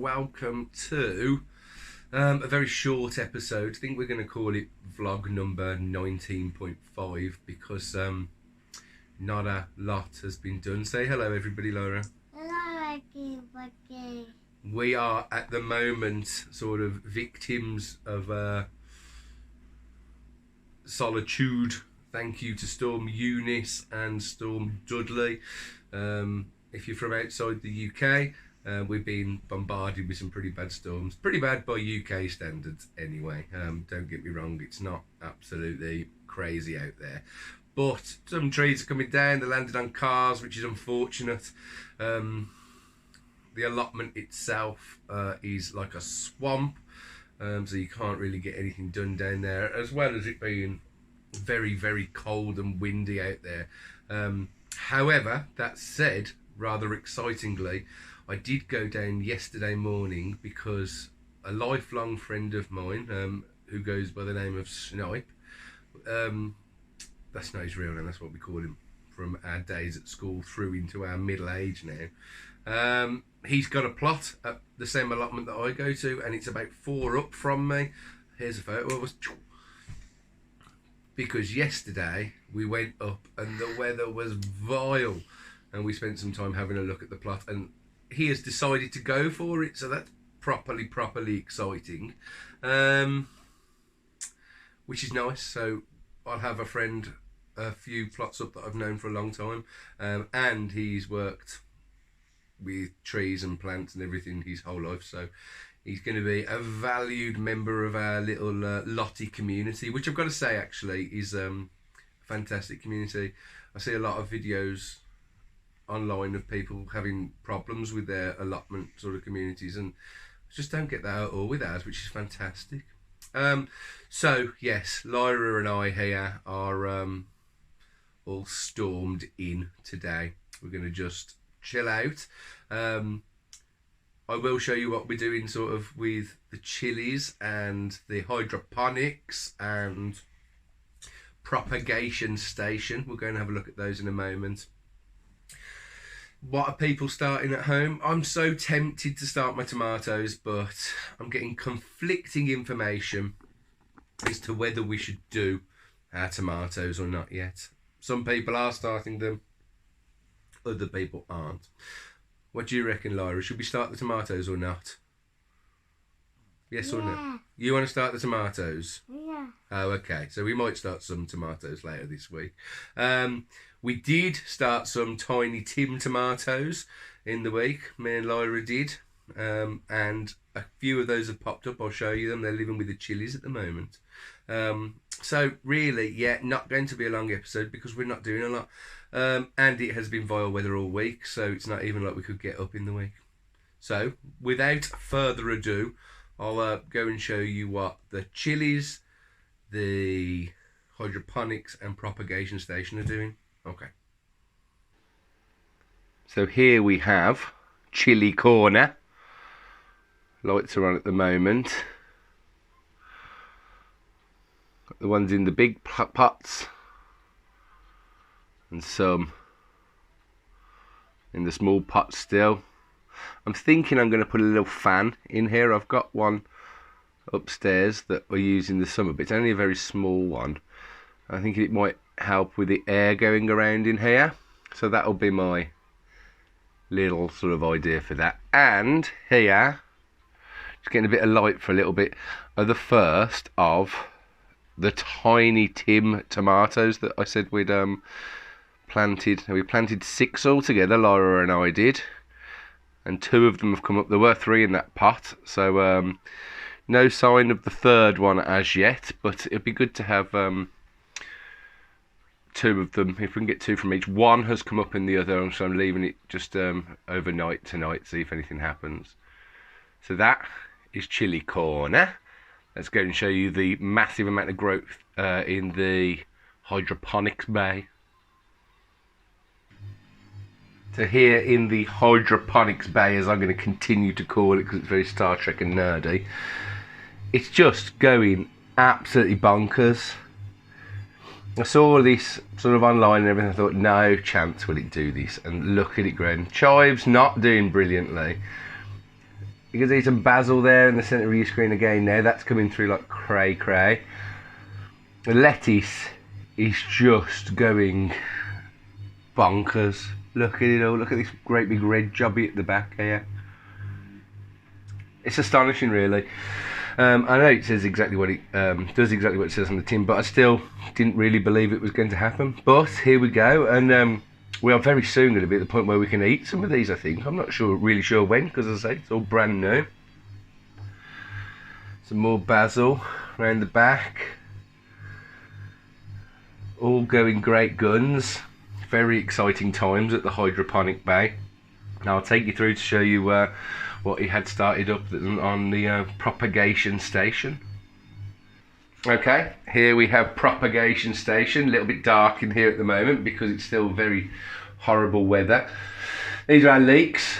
welcome to a very short episode. I think we're going to call it vlog number 19.5 because not a lot has been done. Say hello everybody, Laura. Hello everybody. We are at the moment sort of victims of solitude. Thank you to Storm Eunice and Storm Dudley. If you're from outside the UK, we've been bombarded with some pretty bad storms. Pretty bad by UK standards anyway. Don't get me wrong, it's not absolutely crazy out there. But some trees are coming down, they landed on cars, which is unfortunate. The allotment itself is like a swamp, so you can't really get anything done down there, as well as it being very, very cold and windy out there. However, that said, rather excitingly, I did go down yesterday morning because a lifelong friend of mine, who goes by the name of Snipe, that's not his real name, that's what we call him from our days at school through into our middle age now. He's got a plot at the same allotment that I go to, and it's about 4 up from me. Here's a photo of us. Because yesterday we went up and the weather was vile, and we spent some time having a look at the plot, and he has decided to go for it, so that's properly exciting, which is nice. So I'll have a friend a few plots up that I've known for a long time, and he's worked with trees and plants and everything his whole life, so he's going to be a valued member of our little lottie community, which I've got to say actually is a fantastic community. I see a lot of videos online of people having problems with their allotment sort of communities, and just don't get that at all with ours, which is fantastic. So yes, Lyra and I here are all stormed in today. We're going to just chill out. I will show you what we're doing sort of with the chilies and the hydroponics and propagation station. We're going to have a look at those in a moment. What are people starting at home? I'm so tempted to start my tomatoes, but I'm getting conflicting information as to whether we should do our tomatoes or not yet. Some people are starting them, other people aren't. What do you reckon, Lyra? Should we start the tomatoes or not? Yes or no? You want to start the tomatoes? Yeah. Oh, okay. So we might start some tomatoes later this week. We did start some tiny Tim tomatoes in the week. Me and Lyra did. And a few of those have popped up. I'll show you them. They're living with the chilies at the moment. So really, yeah, not going to be a long episode because we're not doing a lot. And it has been vile weather all week, so it's not even like we could get up in the week. So, without further ado, I'll go and show you what the chilies, the hydroponics and propagation station are doing. Okay. So here we have Chilli Corner. Lights are on at the moment. Got the ones in the big pots, and some in the small pot still. I'm thinking I'm going to put a little fan in here. I've got one upstairs that we're using this summer, but it's only a very small one. I think it might help with the air going around in here, so that'll be my little sort of idea for that. And here, just getting a bit of light for a little bit, are the first of the tiny Tim tomatoes that I said we'd planted. We planted 6 altogether, Laura and I did, and 2 of them have come up. There were 3 in that pot, so no sign of the 3rd one as yet, but it'd be good to have 2 of them, if we can get 2 from each. 1 has come up in the other, so I'm leaving it just overnight tonight, see if anything happens. So that is Chilli Corner. Let's go and show you the massive amount of growth in the Hydroponics Bay. So here in the Hydroponics Bay, as I'm going to continue to call it because it's very Star Trek and nerdy, it's just going absolutely bonkers. I saw this sort of online and everything. I thought, no chance will it do this, and look at it growing. Chive's not doing brilliantly. You can see some basil there in the centre of your screen again now. That's coming through like cray. The lettuce is just going bonkers. Look at it all. Look at this great big red jobby at the back here. It's astonishing, really. I know it says exactly what it does exactly what it says on the tin, but I still didn't really believe it was going to happen. But here we go, and we are very soon going to be at the point where we can eat some of these. I think I'm not really sure when, because as I say, it's all brand new. Some more basil around the back. All going great guns. Very exciting times at the Hydroponics Bay. Now I'll take you through to show you what he had started up on the Propagation Station. Okay, here we have Propagation Station. A little bit dark in here at the moment because it's still very horrible weather. These are our leeks.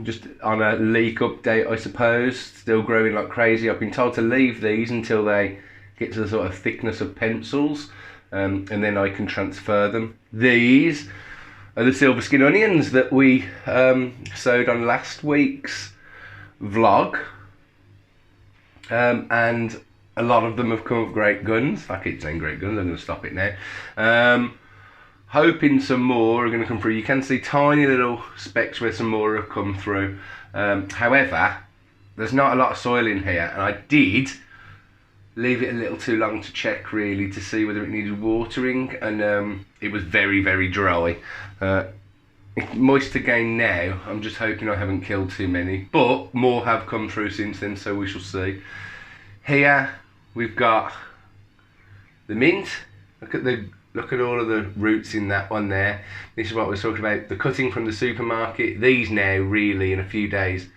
Just on a leek update, I suppose. Still growing like crazy. I've been told to leave these until they get to the sort of thickness of pencils, and then I can transfer them. These are the silver skin onions that we sowed on last week's vlog, and a lot of them have come up great guns. I keep saying great guns, I'm going to stop it now. Hoping some more are going to come through. You can see tiny little specks where some more have come through. However, there's not a lot of soil in here, and I did leave it a little too long to check really to see whether it needed watering, and it was very dry. It's moist again now. I'm just hoping I haven't killed too many, but more have come through since then, so we shall see. Here we've got the mint. Look at all of the roots in that one there. This is what we're talking about, the cutting from the supermarket. These now, really, in a few days,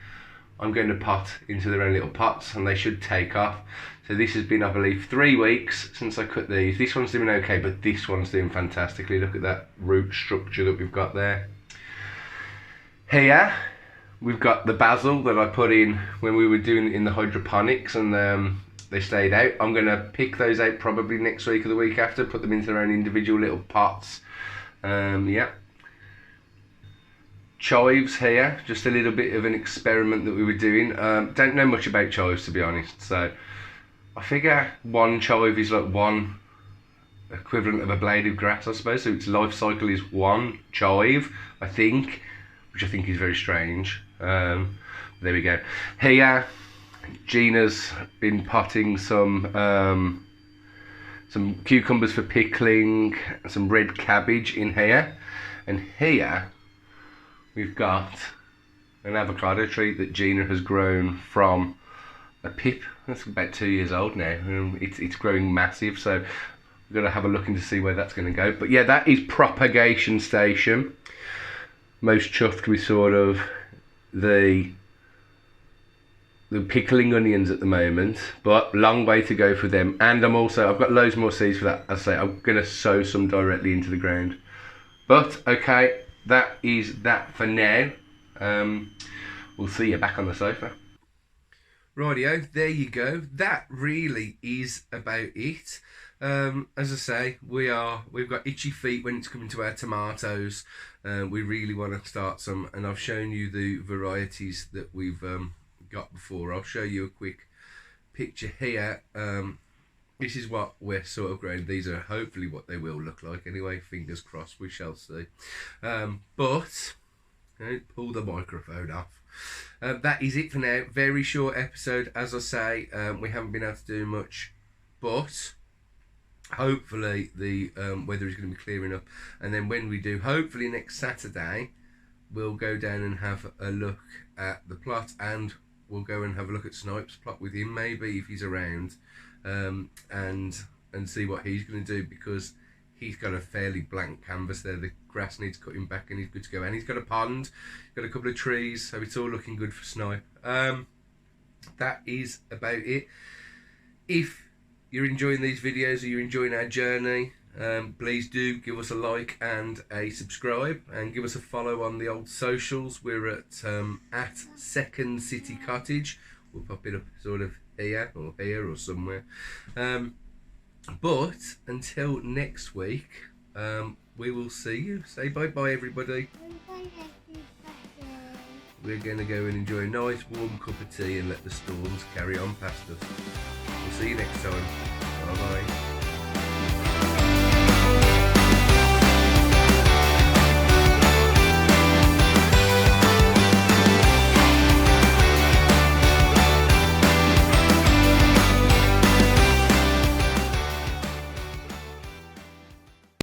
I'm going to pot into their own little pots, and they should take off. So this has been, I believe, 3 weeks since I cut these. This one's doing okay, but this one's doing fantastically. Look at that root structure that we've got there. Here, we've got the basil that I put in when we were doing it in the hydroponics, and they stayed out. I'm going to pick those out probably next week or the week after, put them into their own individual little pots. Yeah. Chives here, just a little bit of an experiment that we were doing. Don't know much about chives, to be honest, so I figure one chive is like one equivalent of a blade of grass, I suppose, so its life cycle is one chive, I think, which I think is very strange. There we go. Here, Gina's been potting some cucumbers for pickling, some red cabbage in here, and here we've got an avocado tree that Gina has grown from a pip. That's about 2 years old now. It's growing massive, so we're going to have a look in to see where that's going to go. But yeah, that is Propagation Station. Most chuffed with sort of the pickling onions at the moment, but long way to go for them. And I've got loads more seeds for that. As I say, I'm going to sow some directly into the ground. But okay, that is that for now. We'll see you back on the sofa. Rightio, there you go. That really is about it. As I say, we've got itchy feet when it's coming to our tomatoes. We really want to start some, and I've shown you the varieties that we've got before. I'll show you a quick picture here. This is what we're sort of growing. These are hopefully what they will look like anyway. Fingers crossed, we shall see. But pull the microphone off. That is it for now. Very short episode, as I say. We haven't been able to do much, but hopefully the weather is going to be clearing up, and then when we do, hopefully next Saturday, we'll go down and have a look at the plot, and we'll go and have a look at Snipe's plot with him, maybe, if he's around, and see what he's going to do, because he's got a fairly blank canvas there. The grass needs cutting back and he's good to go. And he's got a pond, got a couple of trees, so it's all looking good for Snipe. That is about it. If you're enjoying these videos or you're enjoying our journey, please do give us a like and a subscribe, and give us a follow on the old socials. We're at Second City Cottage. We'll pop it up sort of here or somewhere. But until next week, we will see you. Say bye-bye, everybody. we're going to go and enjoy a nice warm cup of tea and let the storms carry on past us. We'll see you next time. Bye bye.